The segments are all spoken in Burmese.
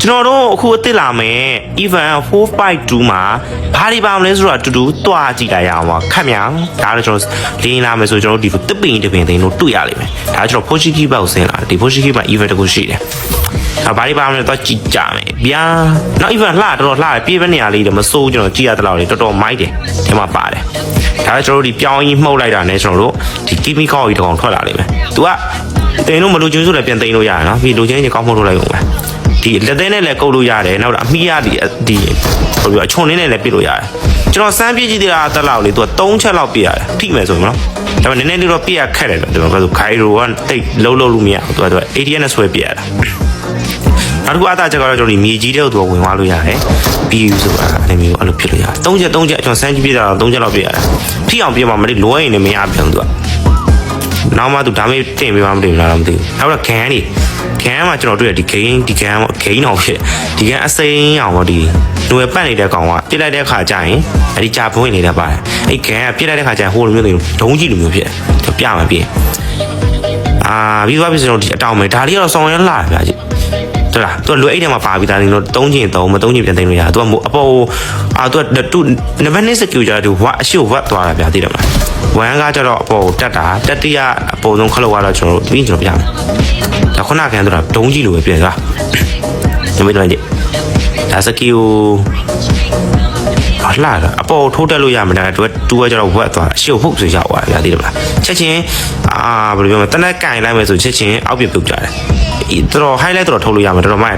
ကျွန်တော်တို့အခုအစ်စ်လာမယ် even 4.2မှာဘာတွေပါမလဲဆိုတာတူတူတွားကြည့်လိုက်ရအောင်ပါခက်မြန်ဒါလည်းကျွန်တော်လင်းလာမယ်ဆိုကျွန်တော်တို့ဒီတစ်ပင်သိန်းတို့တွေ့ရလိမ့်မယ်ဒါကျွန်တော် Portuguese ဘက်ကိုဆင်းလာဒီ Portuguese မှာ even တခုရှိတယ်ဘာတွေပါမလဲတော့ကြည့်ကြမယ်ဗျာနောက် even လှတော်လှပြေးပဲနေရာလေးတွေမစိုးကျွန်တော်ကြည့်ရတဲ့လောက်လေးတော်တော်မိုက်တယ်ဒီမှာပါတယ်ဒါလည်းကျွန်တော်တို့ဒီပြောင်းကြီးမှုတ်လိုက်တာနဲ့ကျွန်တော်တို့ဒီ chemical ကြီးတစ်ကောင်ထွက်လာလိမ့်မယ်သူကတင်လို့မလို့ကျွန်းဆိုလည်းပြန်သိမ်းလို့ရတယ်နော်ပြီးလိုချင်ရင်ကောင်းမှုတ်လိုက်အောင်ပဲဒီလက်သေးနဲ့လည်းကုတ်လို့ရတယ်နောက်တော့အမိရဒီဟိုပြောအချွန်လေးနဲ့လည်းပြစ်လို့ရတယ်ကျွန်တော်စမ်းပြစ်ကြည့်သေးတာတက်လောက်လေသူက3ချက်လောက်ပြစ်ရတယ်ထိမယ်ဆိုရင်နော်ဒါပေမဲ့နည်းနည်းလေးတော့ပြစ်ရခက်တယ်တော့ကျွန်တော်ကဂိုင်ရိုကတိတ်လုံးလို့မရဘူးသူက ATN နဲ့ဆွဲပြစ်ရတာနောက်တစ်ခုအသားချက်ကတော့ကျွန်တော်ဒီမြေကြီးတဲ့ကိုသူကဝင်သွားလို့ရတယ်ပြီးယူဆိုတာအဲ့လိုမျိုးအဲ့လိုဖြစ်လို့ရတယ်3ချက်ကျွန်တော်စမ်းကြည့်ပြတာတော့3ချက်လောက်ပြစ်ရတယ်ထိအောင်ပြစ်မှမလို့လွဲရင်လည်းမရပြန်သူကနောက်မှသူဒါမေးတင်ပေးမှမသိဘူးလားမသိဘူးနောက်တော့ခံမှာကျွန်တော်တွေ့ရဒီဂိမ်းအောင်ဖြစ်ဒီဂိမ်းအစိမ်းအောင်ပေါ့ဒီလွယ်ပတ်နေတဲ့ကောင်ကပြစ်လိုက်တဲ့ခါကျရင်အဲ့ဒီကြာပွင့်နေတဲ့ပါတယ်အဲ့ဂိမ်းကပြစ်လိုက်တဲ့ခါကျရင်ဟိုလိုမျိုးဒုံးကြီးလိုမျိုးဖြစ်တယ်ပြမှာပြင်ပြီးသွားပြီဆိုတော့ဒီအတောင်မယ်ဒါလေးကတော့ဆောင်းရမ်းလာဗျာကြည့်ဟုတ်လားသူကလွယ်အိတ်ထဲမှာပါပြီးသားနေတော့3ချင်း3မ3ချင်းပြန်သိမ်းလို့ရတယ်သူကအပေါ်သူကနံပါတ်1 secure ကြတယ်ဝတ်အရှိဝတ်သွားတာဗျာသိတယ်မလားဝမ်ကကျတော့အပေါ်တက်တာတတိယအပေါ်ဆုံးခလုတ်ကတော့ကျွန်တော်ပြမယ်ဒါခုနကန်တော့ဒုံးကြီးလိုပဲပြင်သွားဒီမဲ့တော့ကြည့်ဒါစကီကိုလာအပေါ်ထိုးတက်လို့ရမှာဒါတူကကျတော့ဝတ်သွားအရှိဟုတ်ဆိုရောက်သွားဗျာသိတယ်မလားချက်ချင်းဘယ်လိုပြောမလဲတနက်ကင်လိုက်မယ်ဆိုချက်ချင်းအောက်ပြပြုတ်ကြတယ်တော် highlight တော်ထုတ်လို့ရမှာတော်မိုက်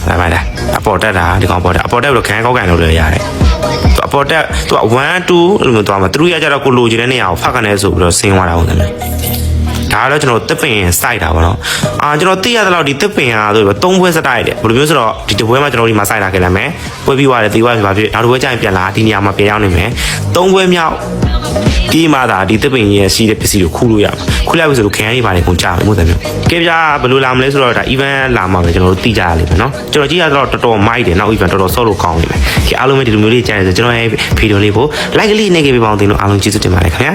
လာပါလားအပေါ်တက်တာဒီကောင်ပေါ်တက်အပေါ်တက်လို့ခံကောက်ကန်လို့လည်းရတယ်အပေါ်တက်သူက1 2အဲ့လိုမျိုးသွားမှာ3ရကြတော့ကိုလိုချင်တဲ့နေရာကိုဖတ်ကနေဆိုပြီးတော့ဆင်းသွားတာဟုတ်တယ်ဒါကတော့ကျွန်တော်တစ်ပင်စိုက်တာပေါ့နော်ကျွန်တော်သိရတဲ့လောက်ဒီတစ်ပင်ကဆိုတော့3ဘွဲစတိုက်တယ်ဘယ်လိုမျိုးဆိုတော့ဒီတစ်ဘွဲမှာကျွန်တော်ဒီမှာစိုက်လာခဲ့လိုက်မယ်ပွဲပြီးသွားတယ်သိသွားပြီဘာဖြစ်နောက်တစ်ဘွဲကျရင်ပြန်လာဒီနေရာမှာပြန်ရောက်နေမယ်3ဘွဲမြောက်ပြီးမှသာဒီတစ်ပင်ရဲ့စီးတဲ့ပစ္စည်းကိုခူးလို့ရမှာခူးလိုက်ပြီဆိုတော့ခရမ်းကြီးပါတယ်ကိုကြားမယ်မို့တယ်မျိုးကဲပြားဘယ်လိုလာမလဲဆိုတော့ဒါ event လာမှာပဲကျွန်တော်တို့သိကြရလိမ့်မယ်နော်ကျွန်တော်ကြည့်ရတော့တော်တော်မိုက်တယ်နောက် event တော်တော်ဆော့လို့ကောင်းနေမယ်ဒီအားလုံးပဲဒီလိုမျိုးလေးကြားရဆိုကျွန်တော်ရဲ့ဗီဒီယိုလေးကို like လေးနေခဲ့ပြပါအောင်တင်လို့အားလုံးကျေးဇူးတင်ပါတယ်ခင်ဗျာ